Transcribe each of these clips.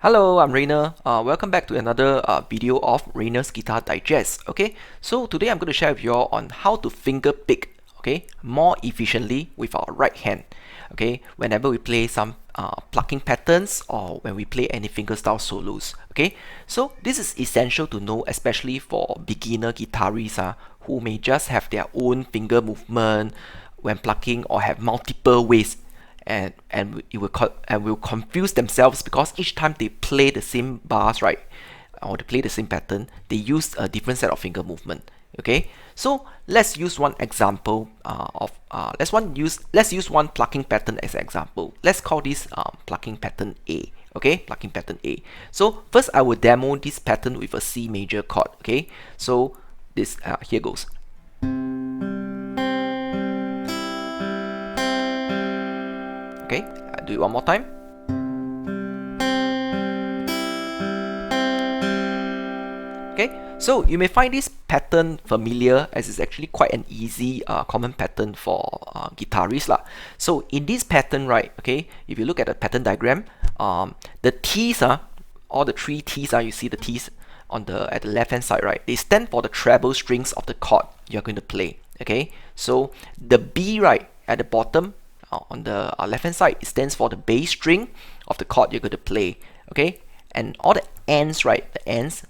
Hello, I'm Raynor. Welcome back to another video of Raynor's Guitar Digest. Okay, so today I'm going to share with you all on how to finger pick, okay, more efficiently with our right hand. Okay, whenever we play some plucking patterns or when we play any fingerstyle solos. Okay, so this is essential to know, especially for beginner guitarists who may just have their own finger movement when plucking or have multiple ways and it will confuse themselves because each time they play the same bars, right, or they play the same pattern, they use a different set of finger movement. Okay, so let's use one example let's use one plucking pattern as an example. Let's call this plucking pattern A. Okay, plucking pattern A. So first I will demo this pattern with a C major chord. Okay, so this here goes. Okay, I'll do it one more time. Okay, so you may find this pattern familiar as it's actually quite an easy common pattern for guitarists lah. So in this pattern, right, okay, if you look at the pattern diagram, the T's all the three T's you see the T's on at the left hand side, right, they stand for the treble strings of the chord you're going to play. Okay, so the B, right, at the bottom on the left hand side, it stands for the bass string of the chord you're going to play. Okay, and all the ends, right, the ends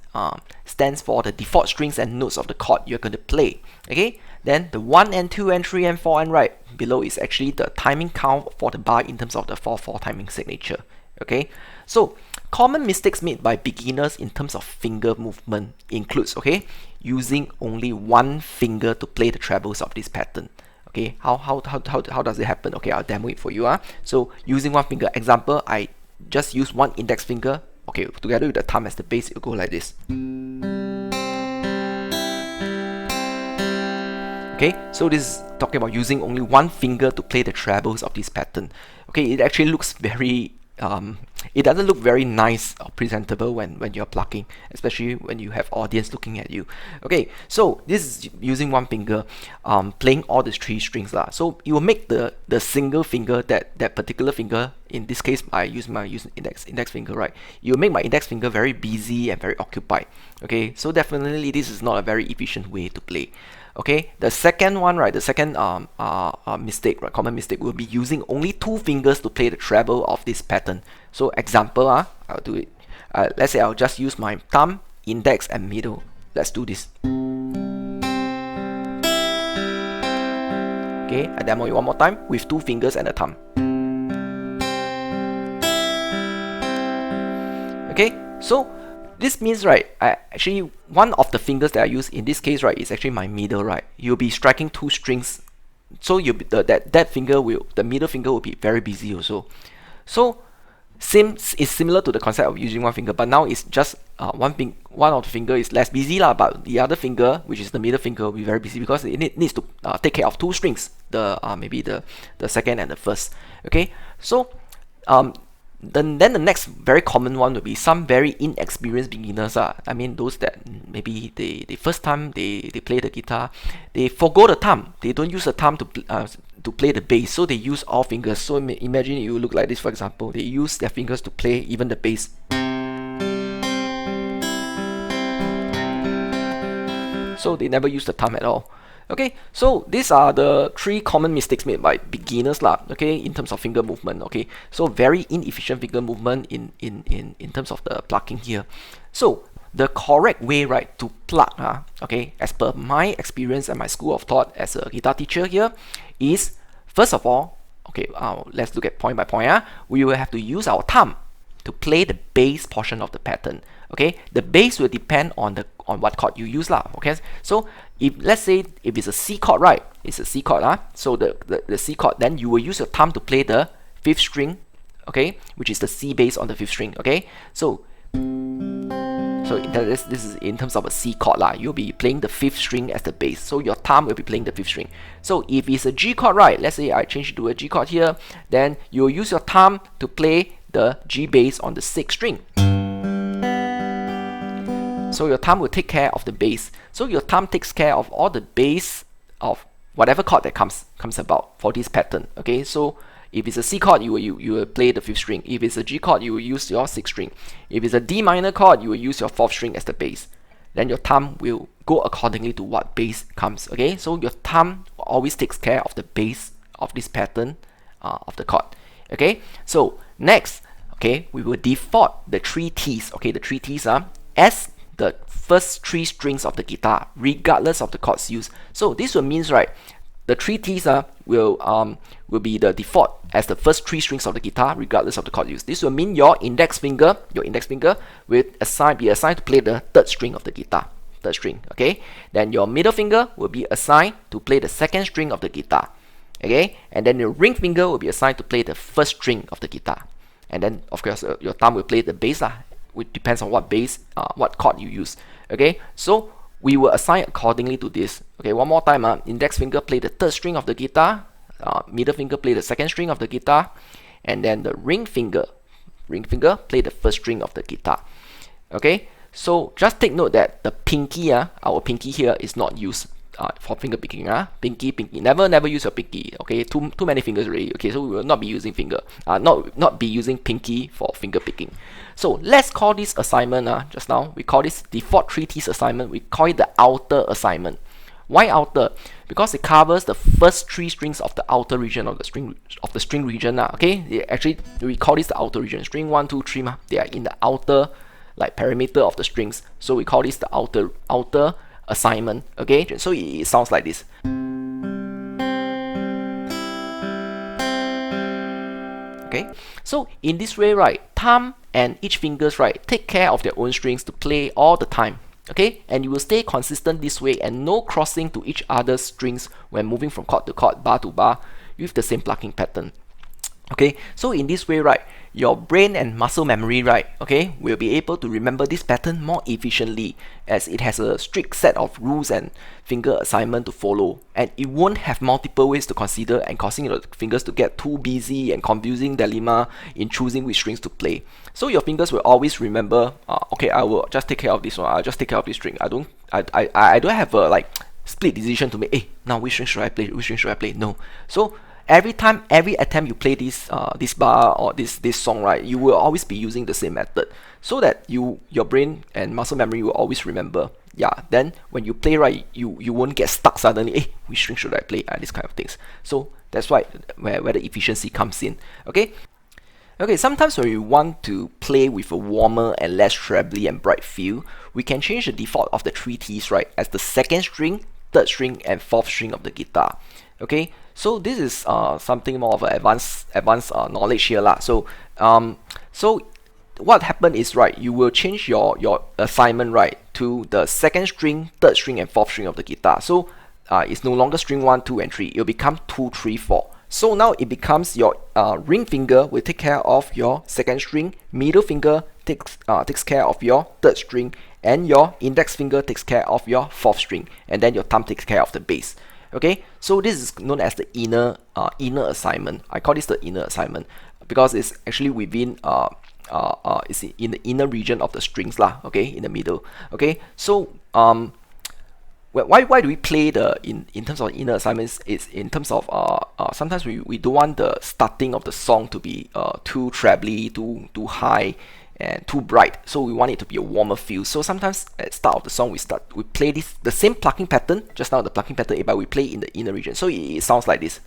stands for the default strings and notes of the chord you're going to play. Okay, then the 1 and 2 and 3 and 4 and right below is actually the timing count for the bar in terms of the 4/4 timing signature. Okay, so common mistakes made by beginners in terms of finger movement includes, okay, using only one finger to play the trebles of this pattern. Okay, how does it happen? Okay, I'll demo it for you. So using one finger, example, I just use one index finger. Okay, together with the thumb as the bass, it will go like this. Okay, so this is talking about using only one finger to play the trebles of this pattern. Okay, it actually looks very it doesn't look very nice or presentable when you're plucking, especially when you have audience looking at you. Okay, so this is using one finger, playing all these three strings lah. So it will make the single finger, that particular finger, in this case I use index finger, right, you will make my index finger very busy and very occupied. Okay, so definitely this is not a very efficient way to play. Okay, the second one, right, the second mistake, right, common mistake will be using only two fingers to play the treble of this pattern. So example, I'll do it. Let's say I'll just use my thumb, index, and middle. Let's do this. Okay, I demo it one more time with two fingers and a thumb. Okay, so this means, right, actually one of the fingers that I use in this case, right, is actually my middle, right. You'll be striking two strings, so that finger the middle finger will be very busy also. So it's similar to the concept of using one finger, but now it's just one of the finger is less busy lah, but the other finger, which is the middle finger, will be very busy because it needs to take care of two strings, maybe the second and the first. Okay, so then the next very common one will be some very inexperienced beginners. I mean those that maybe the first time they play the guitar, they forgo the thumb. They don't use the thumb to play the bass, so they use all fingers. So imagine you look like this, for example. They use their fingers to play even the bass. So they never use the thumb at all. Okay, so these are the three common mistakes made by beginners lah. Okay, in terms of finger movement. Okay, so very inefficient finger movement in terms of the plucking here. So the correct way, right, to pluck, okay, as per my experience and my school of thought as a guitar teacher here, is first of all, okay, let's look at point by point. We will have to use our thumb to play the bass portion of the pattern. Okay, the bass will depend on what chord you use lah. Okay, so let's say if it's a C chord, right, it's a C chord, so the C chord, then you will use your thumb to play the 5th string, okay, which is the C bass on the 5th string. Okay, so this is in terms of a C chord lah. You'll be playing the 5th string as the bass, so your thumb will be playing the 5th string. So if it's a G chord, right, let's say I change it to a G chord here, then you'll use your thumb to play the G bass on the 6th string. So your thumb will take care of the bass. So your thumb takes care of all the bass of whatever chord that comes about for this pattern. Okay, so If it's a C chord, you will play the 5th string. If it's a G chord, you will use your 6th string. If it's a D minor chord, you will use your 4th string as the bass. Then your thumb will go accordingly to what bass comes. Okay, so your thumb always takes care of the bass of this pattern of the chord. Okay, so next, okay, we will default the 3 T's. Okay, the 3 T's are as the first 3 strings of the guitar, regardless of the chords used. So this will means, right, the 3 T's will be the default as the first 3 strings of the guitar, regardless of the chord used. This will mean your index finger will be assigned to play the 3rd string of the guitar, 3rd string. Okay, then your middle finger will be assigned to play the 2nd string of the guitar. Okay, and then your ring finger will be assigned to play the 1st string of the guitar. And then of course your thumb will play the bass, which depends on what bass, what chord you use. Okay, so we will assign accordingly to this. Okay, one more time. Index finger play the 3rd string of the guitar, middle finger play the 2nd string of the guitar, and then the ring finger play the 1st string of the guitar. Okay, so just take note that the pinky, our pinky here is not used for finger picking. Pinky, never use your pinky. Okay, too many fingers already. Okay, so we will not be using not be using pinky for finger picking. So let's call this assignment, just now we call this default 3 T's assignment, we call it the outer assignment. Why outer? Because it covers the first 3 strings of the outer region of the string region. Okay, actually we call this the outer region. String 1, 2, 3, they are in the outer like perimeter of the strings. So we call this the outer assignment. Okay, so it sounds like this. Okay, so in this way, right, thumb and each fingers, right, take care of their own strings to play all the time. Okay, and you will stay consistent this way and no crossing to each other's strings when moving from chord to chord, bar to bar with the same plucking pattern. Okay, so in this way, right, your brain and muscle memory, right, okay, will be able to remember this pattern more efficiently as it has a strict set of rules and finger assignment to follow, and it won't have multiple ways to consider and causing your fingers to get too busy and confusing dilemma in choosing which strings to play. So your fingers will always remember, okay, I will just take care of this one, I'll just take care of this string. I don't have a like split decision to make, hey, now which string should I play, no. So every attempt you play this bar or this song, right, you will always be using the same method so that your brain and muscle memory will always remember. Yeah, then when you play, right, you won't get stuck suddenly, hey, which string should I play, this kind of things. So that's why where the efficiency comes in. Okay, sometimes when we want to play with a warmer and less trebly and bright feel, we can change the default of the 3 T's, right, as the 2nd string, 3rd string and 4th string of the guitar. Okay, so this is something more of an advanced knowledge here lah. So what happened is, right, you will change your assignment, right, to the 2nd string, 3rd string and 4th string of the guitar. So it's no longer string 1, 2 and 3, it will become 2, 3, 4. So now it becomes your ring finger will take care of your 2nd string, middle finger takes care of your 3rd string, and your index finger takes care of your 4th string, and then your thumb takes care of the bass. Okay, so this is known as the inner assignment. I call this the inner assignment because it's actually within it's in the inner region of the strings lah. Okay, in the middle. Okay, so why do we play the in terms of inner assignments? It's in terms of sometimes we don't want the starting of the song to be too trebly, too high and too bright, so we want it to be a warmer feel. So sometimes at the start of the song we play the same plucking pattern, just now the plucking pattern, but we play in the inner region, so it sounds like this.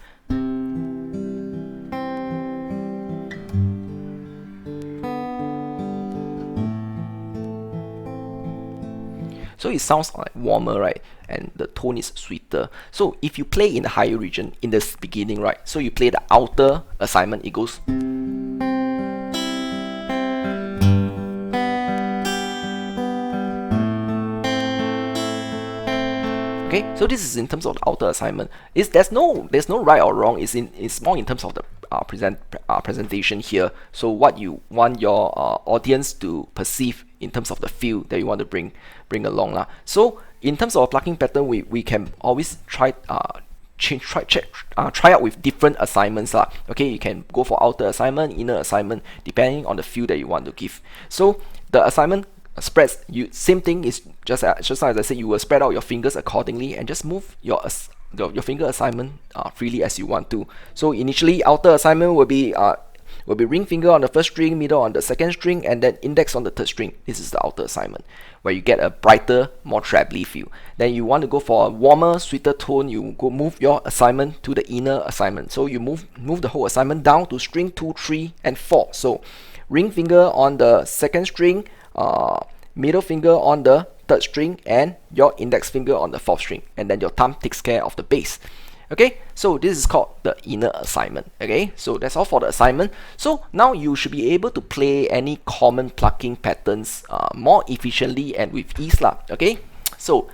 So it sounds like warmer, right, and the tone is sweeter. So if you play in the higher region in the beginning, right, so you play the outer assignment, it goes. Okay, so this is in terms of the outer assignment. There's no right or wrong. It's more in terms of the presentation here. So what you want your audience to perceive in terms of the feel that you want to bring along lah. So in terms of plucking pattern, we can always try out with different assignments lah. Okay, you can go for outer assignment, inner assignment, depending on the feel that you want to give. So the assignment spreads, same thing is just as I said, you will spread out your fingers accordingly and just move your your finger assignment freely as you want to. So initially, outer assignment will be ring finger on the first string, middle on the second string, and then index on the third string. This is the outer assignment, where you get a brighter, more trebly feel. Then you want to go for a warmer, sweeter tone, you go move your assignment to the inner assignment. So you move the whole assignment down to string 2, 3, and 4. So ring finger on the second string, middle finger on the third string, and your index finger on the fourth string, and then your thumb takes care of the bass. Okay, so this is called the inner assignment. Okay, so that's all for the assignment. So now you should be able to play any common plucking patterns more efficiently and with ease lah. Okay, so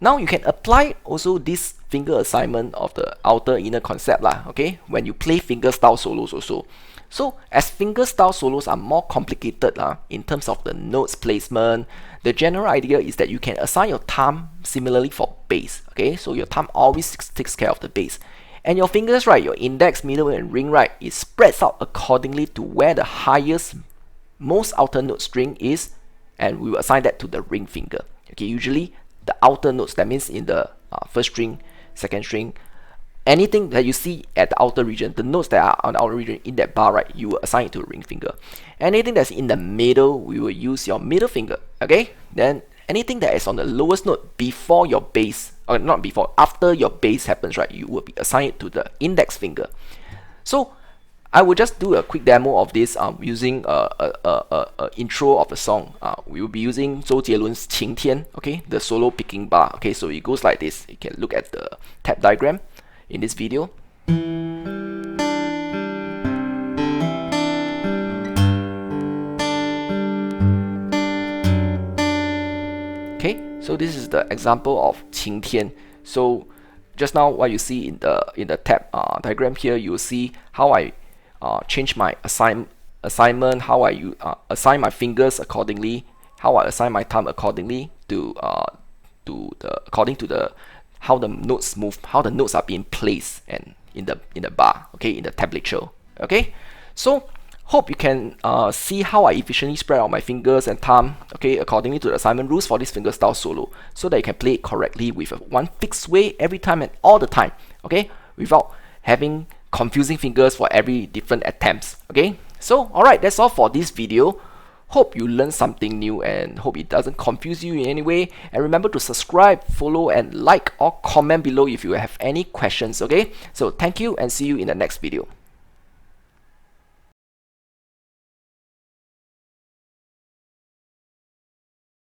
now you can apply also this finger assignment of the outer inner concept lah. Okay, when you play finger style solos also. So as finger style solos are more complicated in terms of the notes placement, the general idea is that you can assign your thumb similarly for bass. Okay, so your thumb always takes care of the bass, and your fingers, right, your index, middle, and ring, right, it spreads out accordingly to where the highest, most outer note string is, and we will assign that to the ring finger. Okay, usually the outer notes, that means in the first string, second string, anything that you see at the outer region, the notes that are on the outer region in that bar, right, you will assign it to a ring finger. Anything that's in the middle, we will use your middle finger. Okay, then anything that is on the lowest note before your bass, or not before, after your bass happens, right, you will be assigned it to the index finger. So I will just do a quick demo of this using a intro of the song. We will be using Zhou Jielun's 晴天, okay, the solo picking bar. Okay, so it goes like this. You can look at the tab diagram in this video. Okay, so this is the example of 晴天. So just now what you see in the tab diagram here, you will see how I change my assignment, how I assign my fingers accordingly, how I assign my thumb accordingly to according to the how the notes move, how the notes are being placed and in the bar, okay, in the tablature. Okay, so hope you can see how I efficiently spread out my fingers and thumb, okay, accordingly to the assignment rules for this finger style solo, so that you can play it correctly with one fixed way every time and all the time, okay, without having confusing fingers for every different attempts. Okay, so alright, that's all for this video. Hope you learned something new and hope it doesn't confuse you in any way. And remember to subscribe, follow, and like or comment below if you have any questions. Okay, so thank you and see you in the next video.